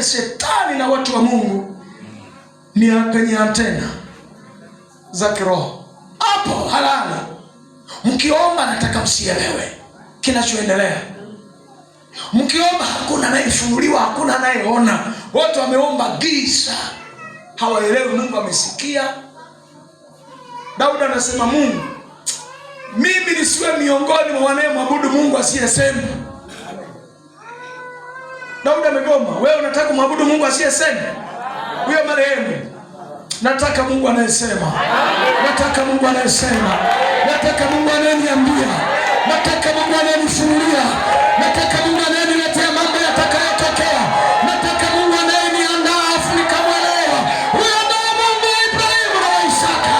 ya shetani na watu wa Mungu ni penye antena za kiroho. Hapo halali mkiomba, nataka msielewe kinachoendelea. Mkiomba hakuna anayefunuliwa, hakuna anayeona. Watu wameomba giza, hawaelewi Mungu amesikia. Daudi anasema, Mungu, mimi nisiwe miongoni mwa wanayemwabudu Mungu asiyesema. Daudi amegoma. Wewe unataka kumwabudu Mungu asiyesema? Huyo marehemu. Nataka Mungu anayesema. Nataka Mungu anayesema. Nataka Mungu anayeniambia. Nataka Mungu anayenifunulia. Nataka Mungu anayeniletea mambo yatakayotokea. Nataka Mungu anayeniandaa afu nikamwelewa. Huyo ndiye Mungu wa Ibrahimu na Isaka.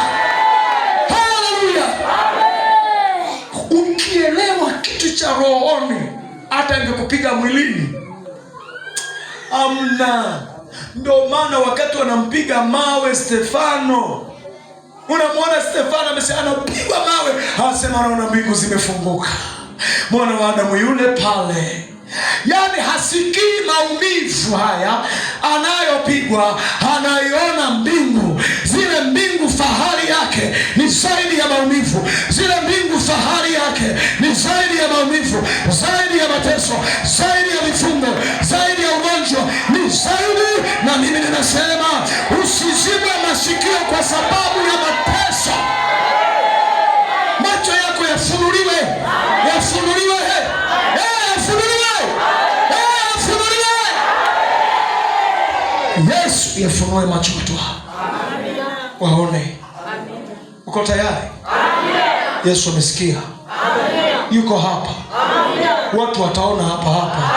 Haleluya. Ukielewa kitu cha rohoni, hata ingekupiga mwilini amna. Ndio maana wakati wanampiga mawe Stefano, unamwona Stefano anapigwa mawe, anasema anaona mbingu zimefunguka. Mwana wa Adamu yule pale, yani hasikii maumivu haya anayopigwa, anaiona mbingu. Zile mbingu fahari yake ni zaidi ya maumivu. Zile mbingu fahari yake ni zaidi ya maumivu, zaidi ya mateso, zaidi ya vifungo, zaidi ya ugonjwa, ni zaidi. Na mimi ninasema usizibwe masikio kwa sababu ya mateso. Macho yako yafunuliwe, yafunuliwe, yafunuliwe, yafunuliwe. Yesu yafunue macho watu waone. Uko tayari? Yesu amesikia, yuko hapa. Watu wataona hapa hapa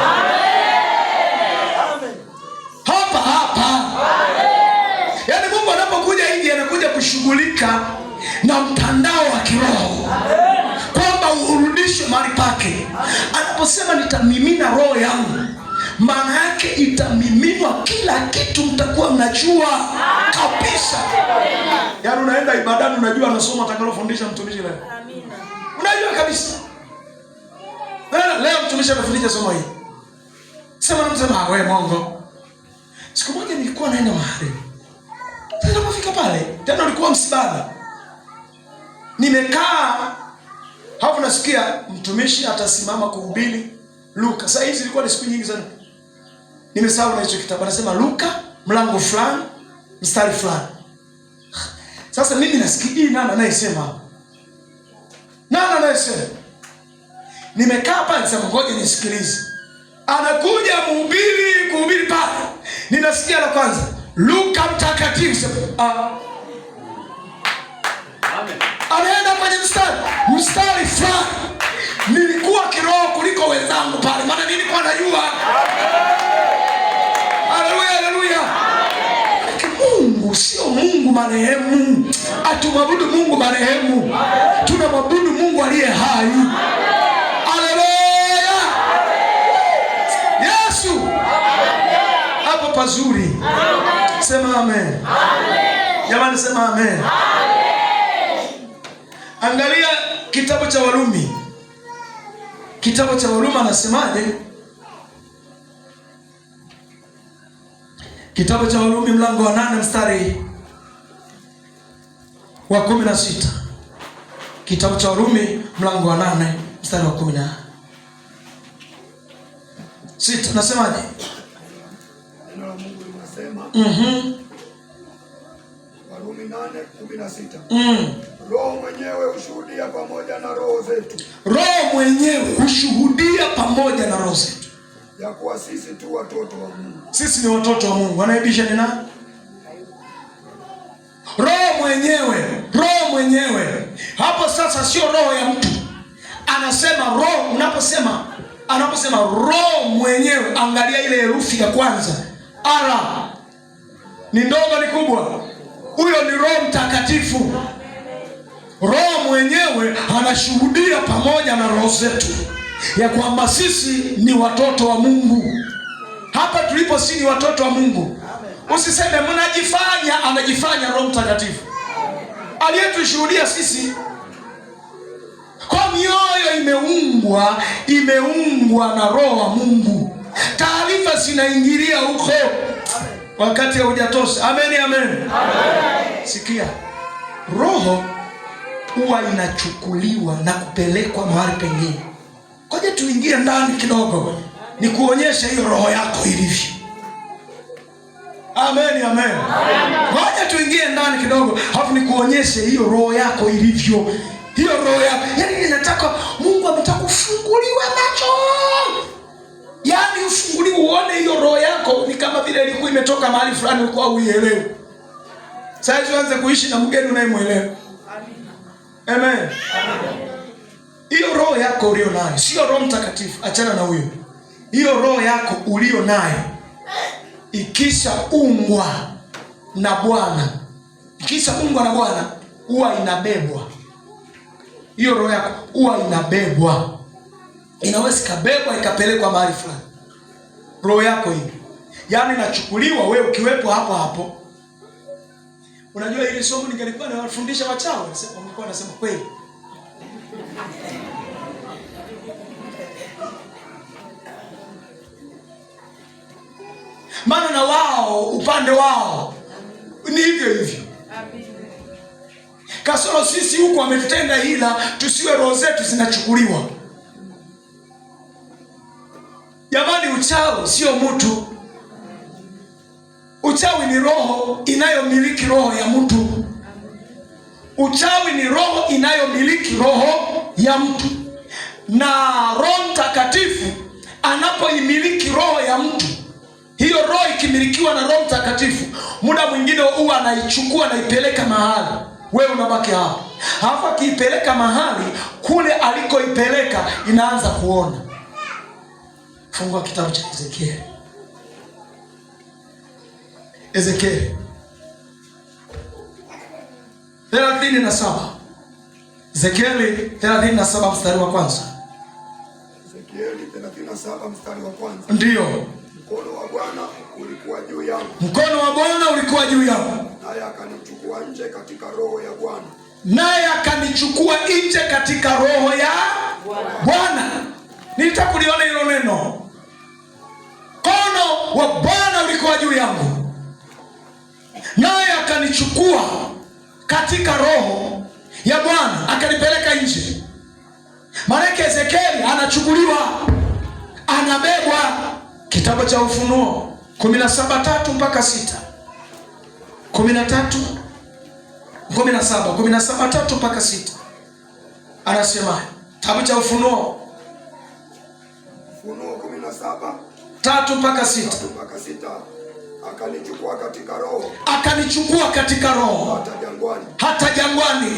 hapa hapa. Yaani Mungu anapokuja hivi anakuja kushughulika na mtandao wa kiroho, kwamba urudishwe mahali pake. Anaposema nitamimina roho yangu, maana yake itamiminwa kila kitu, mtakuwa mnajua kabisa. Yaani unaenda ibadani, unajua anasoma atakalofundisha mtumishi leo. Amina. Unajua kabisa. Leo mtumishi amefundisha somo hili. Sema namsema wewe Mungu. Siku moja nilikuwa naenda mahali. Tena nilipofika pale, tena ulikuwa msibani. Nimekaa hapo, nasikia mtumishi atasimama kuhubiri Luka. Sasa hizi ilikuwa ni siku nyingi sana, nimesahau na hicho kitabu. Anasema Luka mlango fulani mstari fulani. Sasa mimi nasikia nani anayesema? Nani anayesema? Nimekaa hapa nisema ngoja nisikilize. Anakuja mhubiri kuhubiri pale. Ninasikia la kwanza, Luka mtakatifu. Amen. Anaenda kwenye mstari fulani. Nilikuwa kiroho kuliko wenzangu pale, maana nilikuwa najua. Haleluya, haleluya. Mungu sio Mungu marehemu. Atumwabudu Mungu marehemu. Tunamwabudu Mungu aliye hai. Haleluya. Yesu. Hapo pazuri. Sema amen. Jamani sema amen. Angalia kitabu cha Warumi. Kitabu cha Warumi anasemaje? Kitabu cha Warumi mlango wa 8 mstari wa 16. Kitabu cha Warumi mlango wa 8 mstari wa 16. Nasemaje? Neno la Mungu linasema Warumi 8:16. Roho mwenyewe hushuhudia pamoja na roho zetu. Roho mwenyewe hushuhudia pamoja na roho zetu ya kuwa sisi tu watoto wa Mungu. Sisi ni watoto wa Mungu. Anaibisha ni nani? Roho mwenyewe. Roho mwenyewe. Hapo sasa sio roho ya mtu. Anasema roho, anaposema roho mwenyewe, angalia ile herufi ya kwanza. Ara. Ni ndogo ni kubwa? Huyo ni Roho Mtakatifu. Roho mwenyewe anashuhudia pamoja na roho zetu ya kwamba sisi ni watoto wa Mungu. Hapa tulipo si ni watoto wa Mungu. Usiseme mnajifanya, anajifanya Roho Mtakatifu aliyetushuhudia sisi. Kwa mioyo imeumbwa na Roho wa Mungu. Taarifa zinaingilia huko wakati haujatosha. Amen, amen. Sikia, roho huwa inachukuliwa na kupelekwa mahali pengine. Ngoja tuingie ndani kidogo, ni kuonyesha hiyo roho yako ilivyo. Amen, amen. Ngoja tuingie ndani kidogo, hapo ni kuonyesha hiyo roho yako ilivyo. Hiyo roho yako, yani ninataka Mungu ametaka kufunguliwa macho. Yani ufunguliwe uone hiyo roho yako ni kama vile ilikuwa imetoka mahali fulani ulikuwa uielewe. Sasa uanze kuishi na mgeni unayemuelewa. Amen. Hiyo roho yako ulio nayo, sio Roho Mtakatifu, achana na huyo. Hiyo roho yako ulio nayo ikisha ungwa na Bwana, huwa inabebwa. Hiyo roho yako huwa inabebwa. Inaweza kabebwa ikapelekwa mahali fulani. Roho yako hiyo, yaani inachukuliwa wewe ukiwepo hapo hapo. Unajua ile somo ningelikuwa nawafundisha wachawi, walikuwa wanasema kweli. Maana na wao upande wao ni hivyo hivyo. Kasoro sisi huku wametutenda hila tusiwe roho zetu zinachukuliwa. Jamani, uchawi sio mtu. Uchawi ni roho inayomiliki roho ya mtu. Uchawi ni roho inayomiliki roho ya mtu. Na Roho Mtakatifu anapoimiliki roho ya mtu, hiyo roho ikimilikiwa na Roho Mtakatifu, muda mwingine huwa anaichukua na ipeleka mahali. Wewe unabaki hapo. Halafu akiipeleka mahali, kule alikoipeleka inaanza kuona. Fungua kitabu cha Ezekieli. Ezekieli 37. Ezekieli 37 mstari wa kwanza. Ezekieli 37 mstari wa kwanza. Ndiyo. Mkono wa Bwana ulikuwa juu yangu. Mkono wa Bwana ulikuwa juu yangu. Naye akanichukua nje katika roho ya Bwana. Naye akanichukua nje katika roho ya Bwana. Nilitaka kuliona hilo neno. Mkono wa Bwana ulikuwa juu yangu, naye akanichukua katika roho ya Bwana akanipeleka nje. Maana Ezekieli anachukuliwa, anabebwa. Kitabu cha Ufunuo 17:3 mpaka 6. 17:3 mpaka 6. Anasema kitabu cha Ufunuo 17:3 mpaka 6. Akanichukua katika roho. Akanichukua katika roho. Hata jangwani.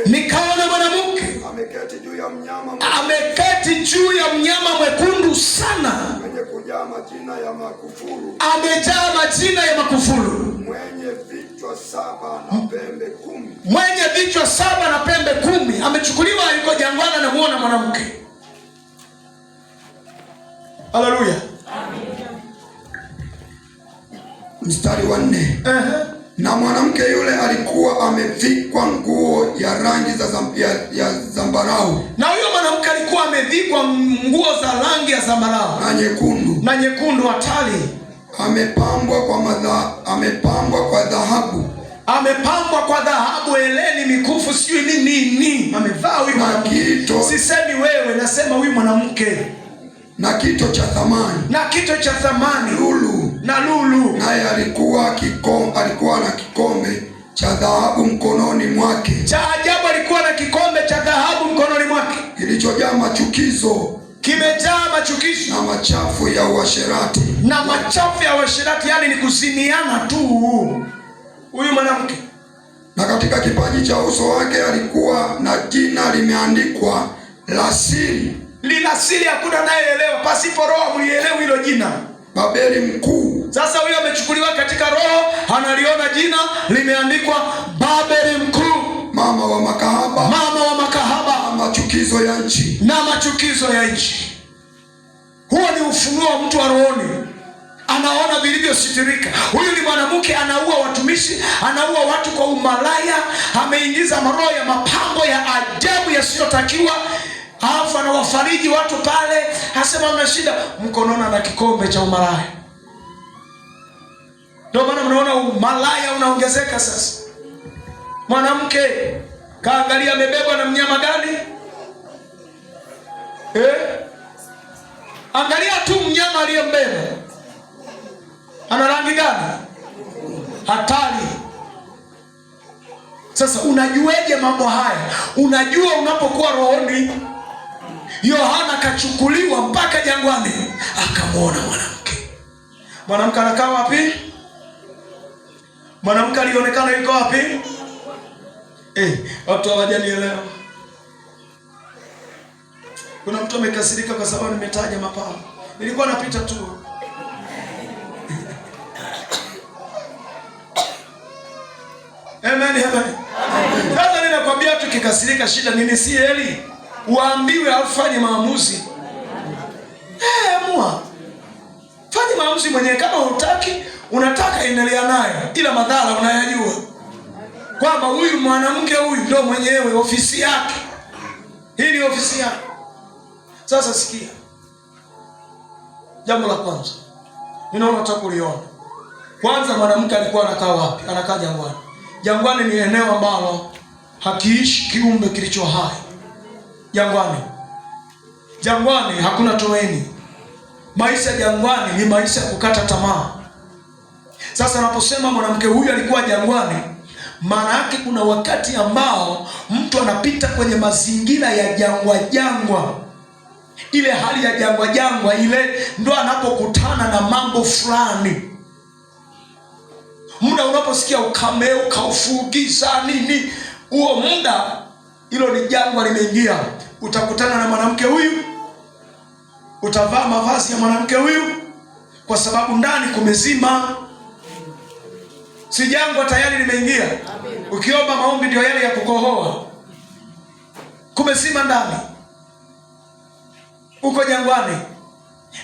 Nikaona mwanamke. Ameketi juu ya mnyama. Ameketi juu ya mnyama mwekundu sana. Mwenye kujaa majina ya makufuru. Amejaa majina ya makufuru. Mwenye vichwa 7 na pembe 10. Mwenye vichwa 7 na pembe 10. Amechukuliwa, yuko jangwani, anamuona mwanamke. Haleluya. Mstari wa 4. Na mwanamke yule alikuwa amevikwa nguo ya rangi ya zambarau. Na huyo mwanamke alikuwa amevikwa nguo za rangi ya zambarau na nyekundu hatari. Amepambwa kwa dhahabu. Amepambwa kwa dhahabu, eleni, mikufu, sijui nini. Amevaa huyu mwanamke. Sisemi wewe, nasema huyu mwanamke. Na kito cha thamani. Lulu. Naye alikuwa na kikombe cha dhahabu mkononi mwake. Cha ajabu, alikuwa na kikombe cha dhahabu mkononi mwake kilichojaa machukizo. Kimejaa machukizo na machafu ya uasherati. Yani ni kuziniana tu huyu mwanamke. Na katika kipaji cha uso wake alikuwa na jina limeandikwa la siri. Lina siri, hakuna nayeelewa. Pasipo roho mlielewa hilo jina. Babeli mkuu. Sasa huyo amechukuliwa katika roho, analiona jina limeandikwa Babeli mkuu. Mama wa makahaba. Na machukizo ya nchi. Huo ni ufunuo wa mtu wa rohoni. Anaona vilivyositirika. Huyu ni mwanamke, anaua watumishi, anaua watu kwa umalaya, ameingiza maroho ya mapambo ya ajabu yasiyotakiwa. Alafu anawafariji watu pale, asema mna shida, mkonona na kikombe cha umalaya. Ndio maana mnaona umalaya unaongezeka sasa. Mwanamke kaangalia amebebwa na mnyama gani? Angalia tu mnyama aliyembeba. Ana rangi gani? Hatari. Sasa unajueje mambo haya? Unajua unapokuwa rohoni. Yohana kachukuliwa mpaka jangwani, akamwona mwanamke. Mwanamke anakaa wapi? Mwanamke alionekana yuko wapi? Watu hawajanielewa. Kuna mtu amekasirika kwa sababu nimetaja mapambo. Nilikuwa napita tu. Amen. Sasa ninakwambia tukikasirika shida nini? Si heri uambiwe afanye maamuzi. Amua. Fanya maamuzi mwenyewe. Kama unataka endelea nayo, ila madhara unayajua. Kwamba huyu mwanamke huyu ndio mwenyewe ofisi yake. Hii ni ofisi yake. Sasa sikia. Jambo la kwanza ninaona utakuliona. Kwanza mwanamke alikuwa anakaa wapi? Anakaa jangwani. Jangwani ni eneo ambalo hakiishi kiumbe kilicho hai. Jangwani hakuna tumaini. Maisha jangwani ni maisha ya kukata tamaa. Sasa anaposema mwanamke huyu alikuwa jangwani, maana yake kuna wakati ambao mtu anapita kwenye mazingira ya jangwa. Ile hali ya jangwa ile ndo anapokutana na mambo fulani. Muda unaposikia ukame, ukaufugiza nini, huo muda hilo ni jangwa limeingia. Utakutana na mwanamke huyu, utavaa mavazi ya mwanamke huyu, kwa sababu ndani kumezima. Si jangwa tayari limeingia. Ukiomba maombi ndio yale ya kukohoa. Kumezima ndani. Uko jangwani.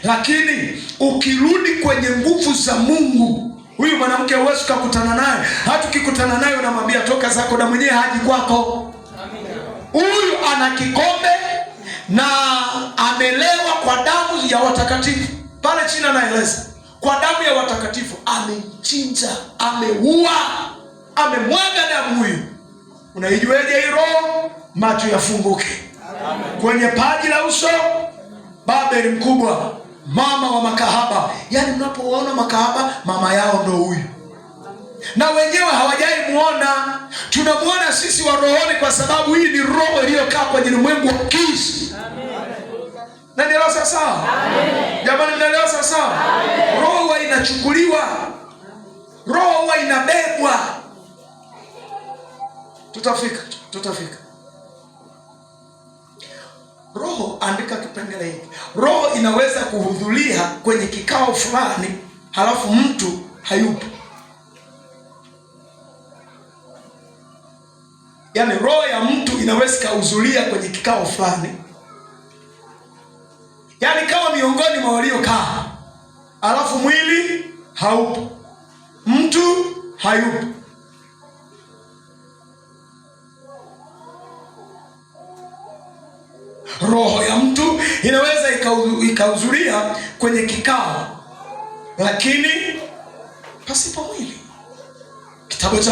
Lakini ukirudi kwenye nguvu za Mungu, huyu mwanamke huwezi kukutana naye. Hata ukikutana naye unamwambia toka zako, na mwenyewe haji kwako. Huyu ana kikombe na amelewa kwa damu ya watakatifu. Pale chini anaeleza kwa damu ya watakatifu amechinja, ameua, amemwaga damu. Huyu unaijueje hii roho? Macho yafunguke. Kwenye paji la uso, Babeli mkubwa, mama wa makahaba. Yaani mnapoona makahaba, mama yao ndo huyu. Na wenyewe hawajai muona. Tunamuona sisi wa rohoni, kwa sababu hii ni roho iliyokaa kwenye ulimwengu wa giza. Na ndio sasa. Jamani, mnaelewa sasa? Roho huwa inachukuliwa. Roho huwa inabebwa. Tutafika. Roho, andika kipengele hiki. Roho inaweza kuhudhuria kwenye kikao fulani, halafu mtu hayupo. Yaani roho ya mtu inaweza kuhudhuria kwenye kikao fulani. Yaani kama miongoni mwa waliokaa, halafu mwili haupo. Mtu hayupo. Roho ya mtu inaweza ikahudhuria kwenye kikao, lakini pasipo mwili. Kitabu cha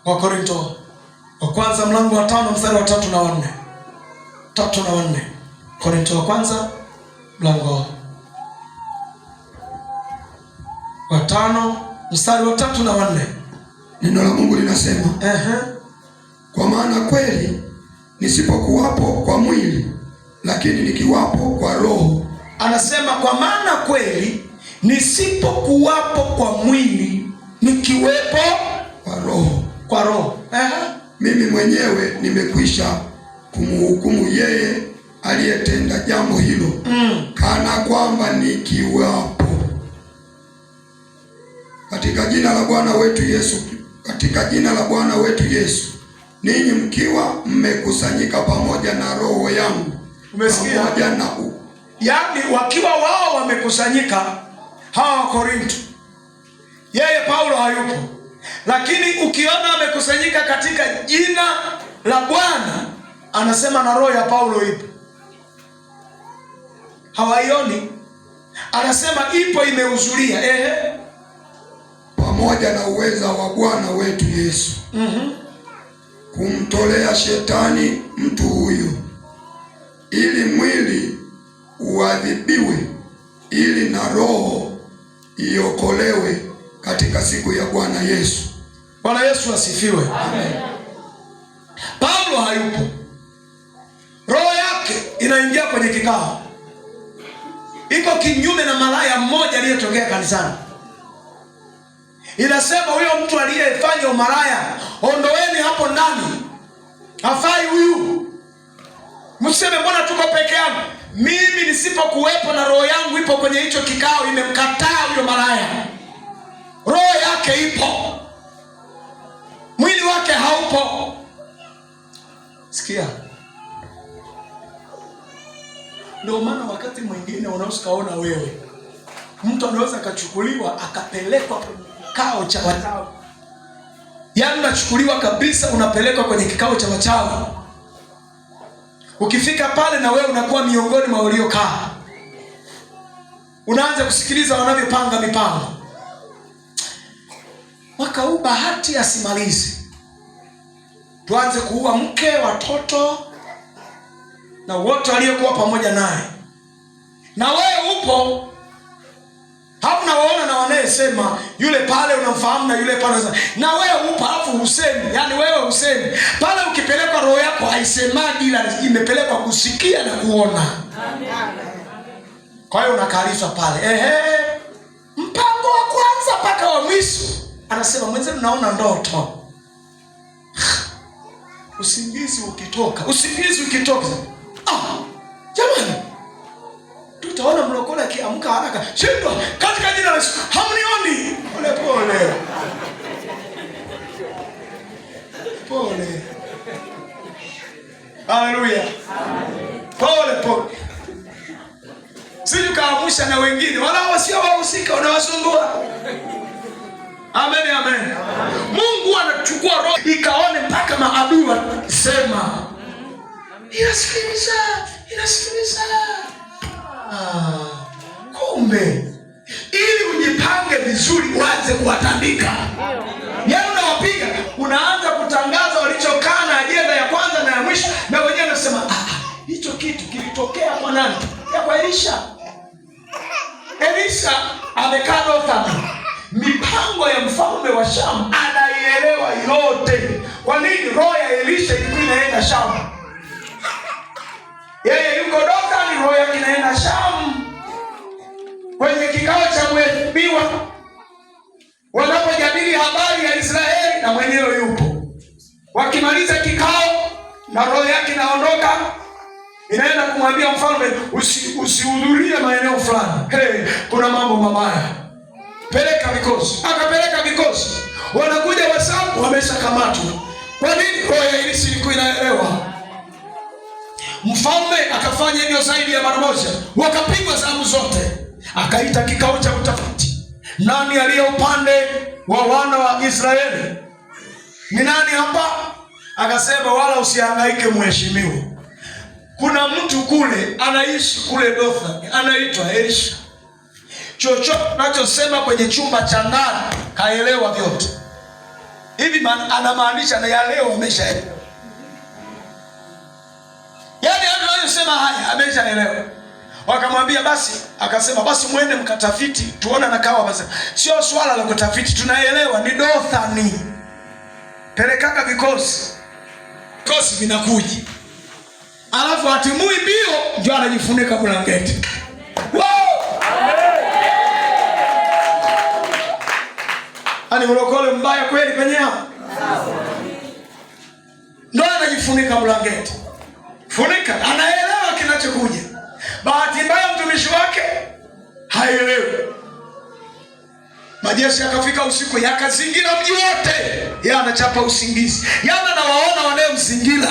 Wakorinto wa kwanza mlango wa 5 mstari wa 3 na 4. 3 na 4. Korinto wa kwanza mlango wa 5 mstari wa 3 na 4. Neno la Mungu linasema, kwa maana kweli nisipokuwapo kwa mwili, lakini nikiwapo kwa roho. Anasema kwa maana kweli nisipokuwapo kwa mwili, nikiwepo kwa roho. Mimi mwenyewe nimekwisha kumhukumu yeye aliyetenda jambo hilo, kana kwamba nikiwapo. Katika jina la Bwana wetu Yesu, ninyi mkiwa mmekusanyika pamoja na roho yangu. Umesikia? Pamoja na yaani wakiwa wao wamekusanyika, hawa wa Korinto, yeye Paulo hayupo, Lakini ukiona amekusanyika katika jina la Bwana, anasema na roho ya Paulo ipo. Hawaioni, anasema ipo, imehudhuria. Pamoja na uweza wa Bwana wetu Yesu kumtolea shetani mtu huyu, ili mwili uadhibiwe, ili na roho iokolewe katika siku ya Bwana Yesu. Bwana Yesu asifiwe. Amen. Paulo hayupo, roho yake inaingia kwenye kikao, iko kinyume na malaya mmoja aliyetokea kanisani. Inasema huyo mtu aliyefanya umalaya, ondoeni hapo ndani, hafai huyu. Mseme mbona tuko peke yangu? Mimi nisipokuwepo na roho yangu ipo kwenye hicho kikao, imemkataa huyo malaya. Roho yake ipo, mwili wake haupo. Sikia, ndio maana wakati mwingine unaweza kaona wewe, mtu anaweza akachukuliwa akapelekwa kwenye kikao cha wachawi. Yaani unachukuliwa kabisa, unapelekwa kwenye kikao cha wachawi. Ukifika pale na wewe unakuwa miongoni mwa waliokaa, unaanza kusikiliza wanavyopanga mipango. Mwaka huu bahati asimalize, tuanze kuua mke, watoto na wote waliokuwa pamoja naye, na wewe upo hapo. Na waona na wanayesema yule pale unamfahamu na yule pale, na wewe upo alafu husemi. Yani wewe husemi pale, ukipelekwa roho yako haisemagi, ila imepelekwa kusikia na kuona. Kwa hiyo unakalizwa pale, mpango wa kwanza mpaka wa mwisho. Anasema mwenzenu naona ndoto. Usingizi ukitoka, jamani, tutaona mlokole akiamka haraka, shindwa katika jina la Yesu, hamnioni. Pole. Haleluya. Pole. Sijukaamusha na wengine wala wasio wahusika, unawasumbua. Amen. Mungu anachukua roho ikaone mpaka maadui wasema inasikiliza. Kumbe ili ujipange vizuri, uanze kuwatandika. Yaani unawapiga, unaanza kutangaza walichokaa na ajenda ya kwanza na ya mwisho, na wenyewe wanasema hicho kitu kilitokea kwa nani? Kwa Elisha. Elisha amekaa Dothan, mipango ya mfalme wa Shamu anaielewa yote. Kwa nini? Roho ya Elisha ilikuwa inaenda Shamu. Yeye yuko Dothan, roho yake inaenda Shamu kwenye kikao cha mheshimiwa, wanapojadili habari ya Israeli na mwenyewe yupo. Wakimaliza kikao na roho yake inaondoka, inaenda kumwambia mfalme, usihudhurie maeneo fulani, kuna mambo mabaya, peleka vikosi. Akapeleka vikosi, wanakuja wasabu, wameshakamatwa. Kwa nini? Roho ya Elisha ilikuwa inaelewa. Mfalme akafanya hivyo zaidi ya mara moja, wakapigwa zamu zote. Akaita kikao cha utafiti, nani aliye upande wa wana wa Israeli? Ni nani hapa? Akasema wala usihangaike mheshimiwa, kuna mtu kule anaishi kule Dothan, anaitwa Elisha. Chochote anachosema kwenye chumba cha ndani kaelewa vyote. Hivi anamaanisha na ya leo ameshaelewa. Yaani anayosema haya ameshaelewa. Wakamwambia basi, akasema basi mwende mkatafiti tuone na kawa. Basi sio swala la kutafiti, tunaelewa ni Dothani. Pelekaka vikosi vinakuja, alafu hatimui mbio, ndio anajifunika blanketi. Ani mlokole mbaya kweli kwenye hapa. Ndio anajifunika blanketi. Funika, anaelewa kinachokuja. Bahati mbaya mtumishi wake haelewi. Majeshi yakafika usiku, yakazingira mji wote. Yeye anachapa usingizi. Yana na waona wanayemzingira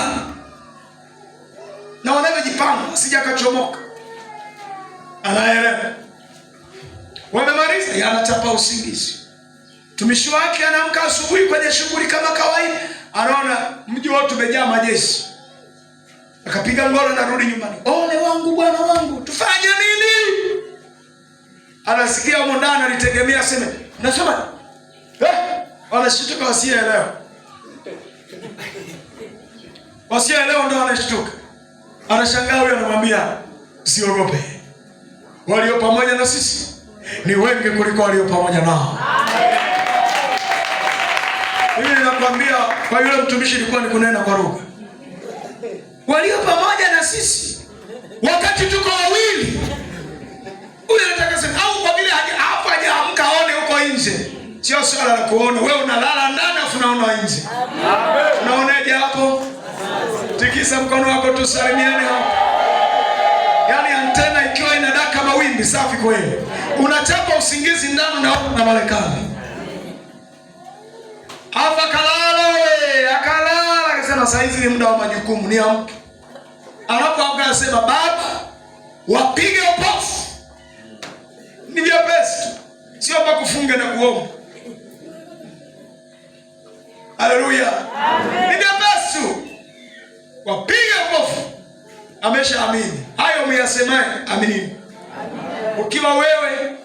na wanayojipanga sijakachomoka. Anaelewa. Wamemaliza, yeye anachapa usingizi. Mtumishi wake anaamka asubuhi kwenye shughuli kama kawaida, anaona mji wote umejaa majeshi. Akapiga ngoro na rudi nyumbani. Ole wangu bwana wangu, tufanye nini? Anasikia huko ndani alitegemea aseme, "Nasema wanashtuka wasielewa." Wasielewa ndio wanashtuka. Anashangaa huyo anamwambia, "Usiogope. Walio pamoja na sisi ni wengi kuliko walio pamoja nao." Mimi ninakwambia kwa yule mtumishi ilikuwa ni kunena kwa lugha. Walio pamoja na sisi wakati tuko wawili. Huyu anataka sema au kwa vile hajaamka aone huko nje. Sio swala la kuona, wewe unalala ndani afu unaona nje. Amen. Unaonaje hapo? Tikisa mkono wako tusalimiane hapo. Yaani antena ikiwa inadaka mawimbi safi kweli. Unachapa usingizi ndani na Marekani. Hapa akalala akasema saa hizi ni muda wa majukumu, ni amke. Anapoamka anasema, "Baba, wapige upofu." Ni vyepesi, sio pa kufunga na kuomba. Haleluya. Amen. Ni vyepesi. Wapige upofu. Ameshaamini. Hayo myasemaye, amini. Ukiwa wewe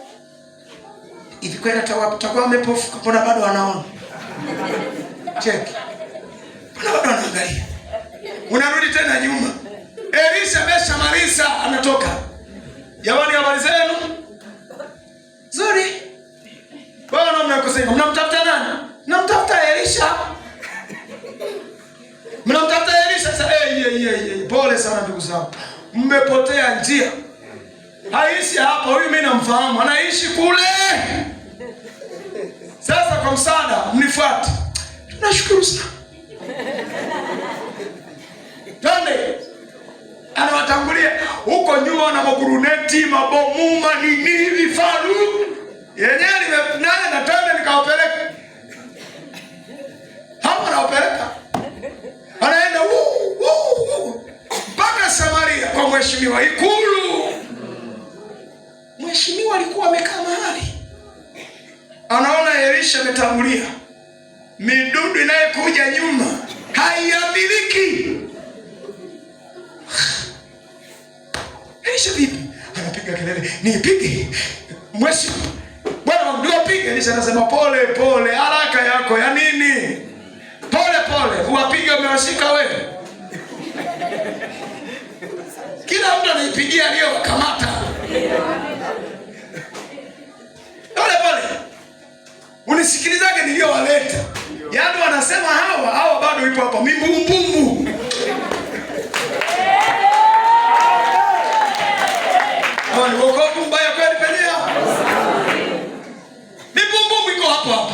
hivi kweli atakuwa amepofuka, mbona bado anaona? Cheki. Mbona bado anaangalia? Unarudi tena nyuma. Elisha ameshamaliza, anatoka. Jamani, habari zenu? Nzuri. Bwana mnakosema, mnamtafuta nani? Mnamtafuta Elisha. Mnamtafuta Elisha sasa. Pole sana ndugu zangu. Mmepotea njia. Haishi hapa, huyu mimi namfahamu, anaishi kule. Sasa kwa msaada mnifuate. Tunashukuru sana. Twende. Anawatangulia huko nyuma na maguruneti, mabomu, manini, vifaru. Yenyewe nimenaye na twende nikawapeleka. Hapo naopeleka. Anaenda mpaka Samaria kwa mheshimiwa ikulu. Mheshimiwa alikuwa amekaa mahali. Anaona Elisha ametangulia. Midudu inayekuja nyuma haiambiliki. Elisha vipi? Anapiga kelele, "Nipige." Mheshimiwa, "Bwana mdogo pige." Elisha anasema, "Pole pole, haraka yako ya nini? Pole pole, uwapige umewashika wewe." Kila mtu anaipigia leo kamata. Pole pole. Unisikilizage niliyowaleta. Yaani wanasema hawa bado ipo hapa mimbumbumbu. Hawa ni wokovu mbaya kweli penyewe. Mimbumbumbu iko hapa.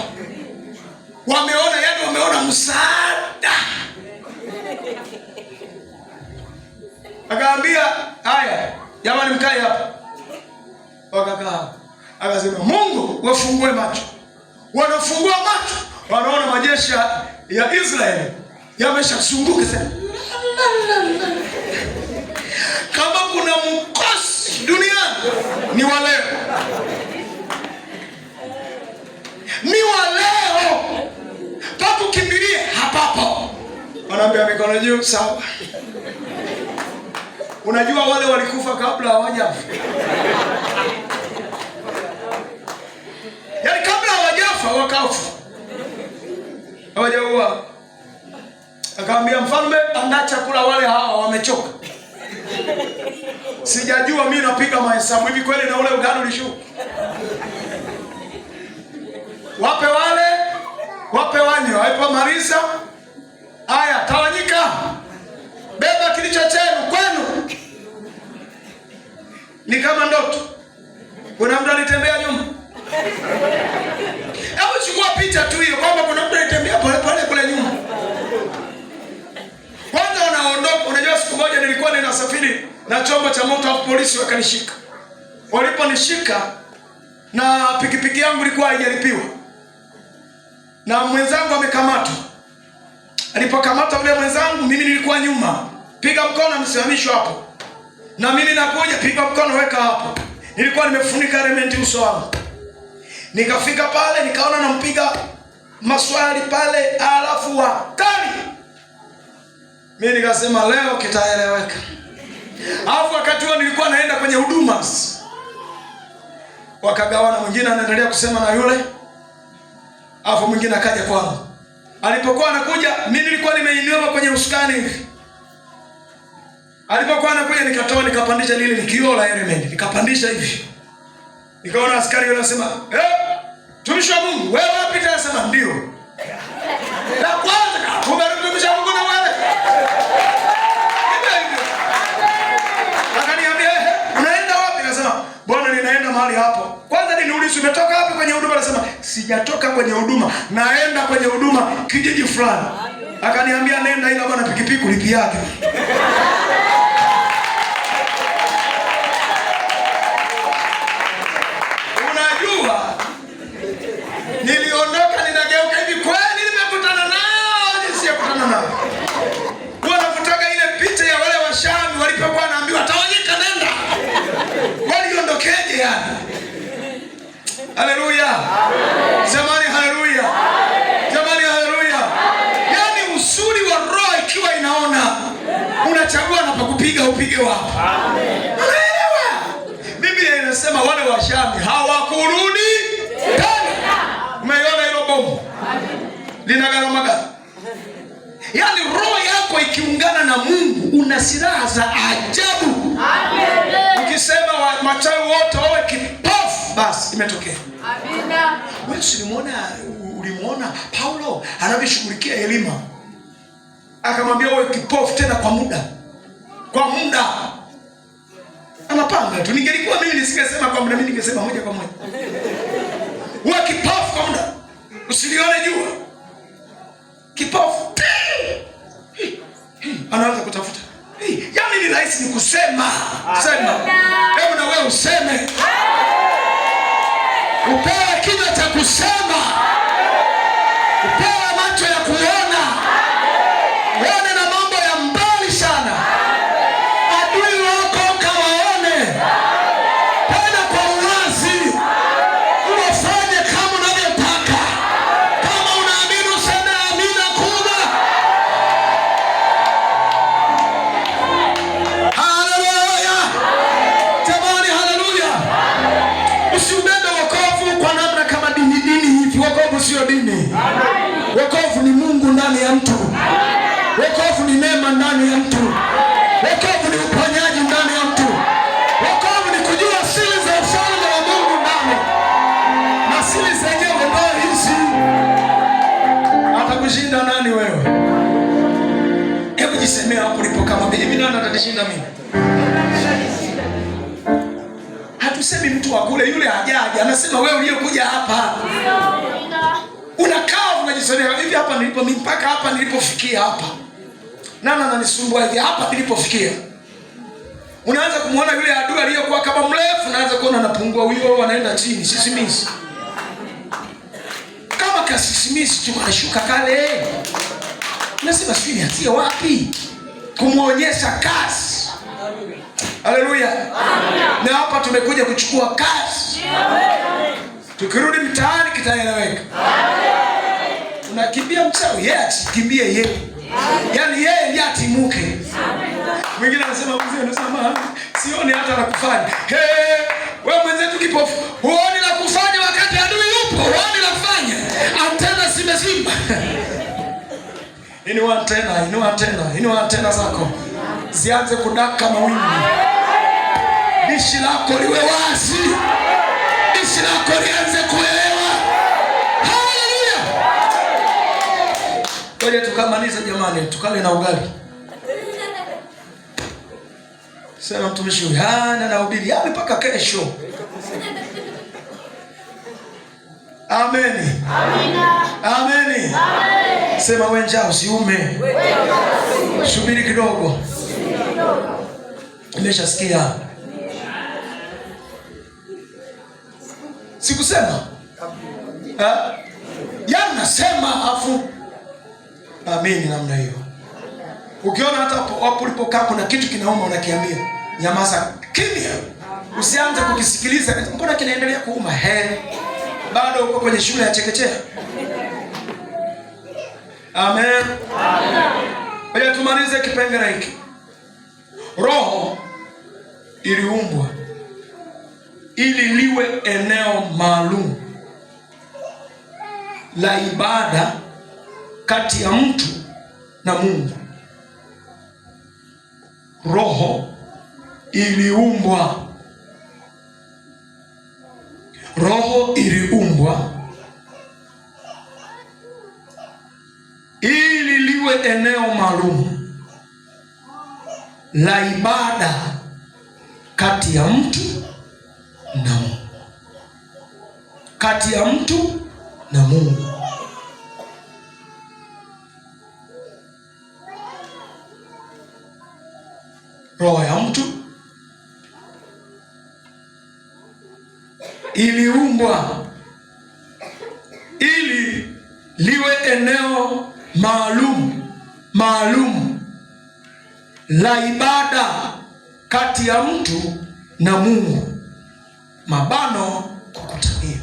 Wameona msaada. Akaambia, "Haya, jamani mkae hapa." Wakakaa. Akasema, "Mungu wafungue macho." Wanafungua macho, wanaona majeshi ya Israeli yameshazunguka sana. Kama kuna mkosi duniani ni wa leo. Ni wa leo. Papo kimbilie hapapo. Wanaambia mikono juu, sawa. Unajua wale walikufa kabla hawajafa. Yaani kabla hawajafa wakafa. Hawajaua. Akaambia mfalme, "Andaa chakula, wale hawa wamechoka." Sijajua mimi napiga mahesabu hivi kweli na ule ugali ulishuka. Wape wale, wape wanywe, waipomaliza. Haya, tawanyika. Beba kilicho chenu kwenu. Ni kama ndoto. Kuna mtu alitembea nyuma. Hebu chukua picha tu hiyo kwamba kuna mtu alitembea pole pole kule nyuma. Kwanza wanaondoka. Unajua siku moja nilikuwa ninasafiri na chombo cha moto hapo, polisi wakanishika. Waliponishika na pikipiki yangu ilikuwa haijalipiwa. Na mwenzangu amekamatwa. Alipokamata ule mwenzangu, mimi nilikuwa nyuma. Piga mkono msimamisho hapo. Na mimi nakuja, piga mkono weka hapo. Nilikuwa nimefunika elementi uso wangu. Nikafika pale nikaona nampiga maswali pale, alafu wakali. Mimi nikasema leo kitaeleweka. Alafu wakati huo nilikuwa naenda kwenye huduma. Wakagawana, mwingine anaendelea kusema na yule. Alafu mwingine akaja kwangu. Alipokuwa anakuja, mimi nilikuwa nimeinua kwenye usukani hivi. Alipokuwa anakuja nikatoa nikapandisha lile kioo la element, nikapandisha hivi. Nikaona askari yule anasema, "Tumishi wa Mungu, wewe wapi?" Anasema, "Ndio." La kwanza, "Tumishi wa Mungu na wewe?" Akaniambia, "Unaenda wapi?" Anasema, "Bwana, ninaenda mahali hapo." Kwanza niulize, "Umetoka wapi kwenye huduma?" Anasema, "Sijatoka kwenye huduma, naenda kwenye huduma kijiji fulani." Akaniambia, "Nenda, ila bwana pikipiki lipi yake." Unajua, niliondoka ninageuka hivi, kweli nimekutana nao, nisiyekutana nao. Wanafutaka ile picha ya wale Washami walipokuwa naambiwa tawanyika nenda. Waliondokeje yani? Haleluya. Zamani haleluya. Jamani haleluya. Yani usuri wa roho ikiwa inaona, unachagua na pakupiga upige wapi. Unaelewa? Biblia inasema wale Washami hawakurudi tena. Umeiona hilo bomu? Lina gharama gani? Yani roho yako ikiungana na Mungu una silaha za ajabu. Amen. Ukisema machawi wote wawe kipofu, basi imetokea. Amina. Wewe ulimuona Paulo anavyoshughulikia Elima. Akamwambia wewe kipofu tena kwa muda. Kwa muda. Anapanga tu. Ningelikuwa mimi nisingesema kwa muda, mimi ningesema moja kwa moja. Wewe kipofu kwa muda. Usilione jua. Kipofu. Anaanza kutafuta. Yaani ni rahisi ni kusema. Sema. Hebu na wewe useme. Upewe kinywa cha kusema. Upewe macho ya kuona. Uone na mambo ya mbali sana. Adui wako kawaone. Tena kwa uwazi. Unafanye kama unavyotaka. Kama unaamini useme amina kubwa. Haleluya. Jamani haleluya. Usiubebe wokovu kwa namna kama dini hivi. Wokovu sio dini. Wokovu ni Mungu ndani ya mtu. Wokovu ni neema ndani ya mtu. Wokovu ni uponyaji ndani ya mtu. Wokovu ni kujua siri za ufalme wa Mungu ndani. Na siri zenyewe ndio hizi. Atakushinda nani wewe? Hebu jisemea hapo ulipo kama mimi, nani atanishinda mimi? Hatusemi mtu wa kule yule hajaje, anasema wewe uliyekuja hapa. Unakaa unajisemea hivi, hapa nilipo mimi mpaka hapa nilipofikia hapa. Nani ananisumbua hivi hapa nilipofikia? Unaanza kumuona yule adui aliyokuwa kama mrefu, unaanza kuona anapungua, huyo anaenda chini, sisimisi. Kama kasisimisi tu anashuka kale. Unasema sijui nianzie wapi kumuonyesha kazi. Haleluya. Na hapa tumekuja kuchukua kazi. Tukirudi mtaani kitaeleweka. Unakimbia mchawi, yeye akimbie yeye. Yaani yeye ndiye atimuke. Mwingine anasema mzee, anasema sioni hata la kufanya. Wewe mwenzetu kipofu, huoni la kufanya wakati adui yupo? Huoni la kufanya? Antena zimezimba. Inua antena zako. Zianze kudaka mawingu. Dishi lako liwe wazi. Dishi lako lianze kuelewa. Haleluya. Ngoja tukamaliza jamani, tukale na ugali. Sema mtumishi huyu hana na ubiri yaani mpaka kesho. Amen. Amina. Amen. Amen. Sema wewe njaa usiume. Subiri kidogo. Nimeshasikia. Sikusema. Yaani nasema afu. Amen namna hiyo. Ukiona hata hapo ulipokaa kuna kitu kinauma unakiambia. Nyamaza kimya. Usianze kukisikiliza. Mbona kinaendelea kuuma? bado uko kwenye shule ya chekechea. Amen. Amen. Tumalize kipengele hiki. Roho iliumbwa ili liwe eneo maalum la ibada kati ya mtu na Mungu. Roho iliumbwa. Roho iliumbwa ili liwe eneo maalum la ibada kati ya mtu na Mungu. Kati ya mtu na Mungu. Roho ya mtu iliumbwa ili liwe eneo maalum la ibada kati ya mtu na Mungu. Mabano, kukutania.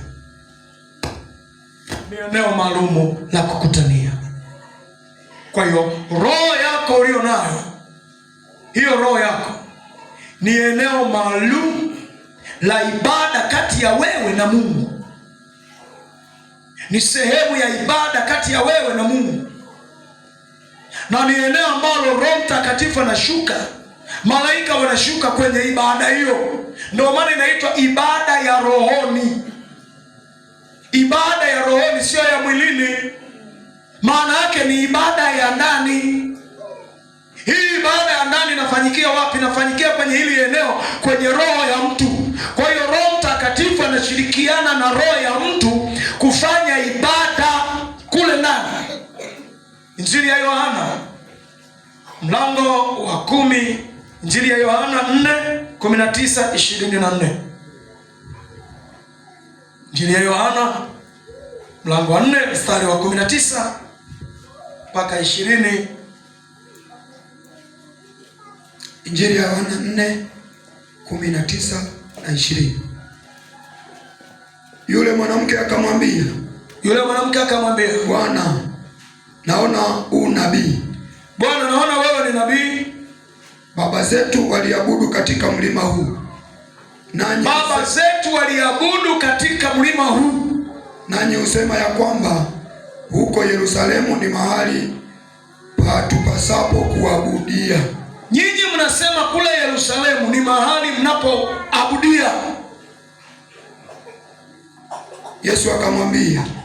Ni eneo maalumu la kukutania. Kwa hiyo roho yako ulio nayo, hiyo roho yako ni eneo maalum la ibada kati ya wewe na Mungu. Ni sehemu ya ibada kati ya wewe na Mungu, na ni eneo ambalo Roho Mtakatifu anashuka, malaika wanashuka kwenye ibada hiyo. Ndio maana inaitwa ibada ya rohoni. Ibada ya rohoni, sio ya mwilini. Maana yake ni ibada ya ndani. Hii ibada ya ndani inafanyikia wapi? Inafanyikia kwenye hili eneo, kwenye roho ya mtu. Kwa hiyo Roho Mtakatifu anashirikiana na roho ya mtu kufanya ibada kule ndani. Injili ya Yohana mlango wa 10, Injili ya Yohana 4:19-24. Injili ya Yohana mlango wa 4 mstari wa 19 mpaka 20. Injili ya Yohana 4:19 na 20. Yule mwanamke akamwambia, Bwana, naona unabii. Bwana, naona wewe ni nabii. Baba zetu waliabudu katika mlima huu. Nanyi husema ya kwamba huko Yerusalemu ni mahali patupasapo kuabudia. Nyinyi mnasema kule Yerusalemu ni mahali mnapoabudia.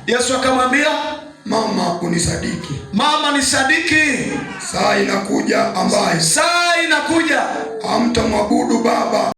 Yesu akamwambia, Mama, unisadiki. Mama, nisadiki. Saa inakuja ambayo hamtamwabudu Baba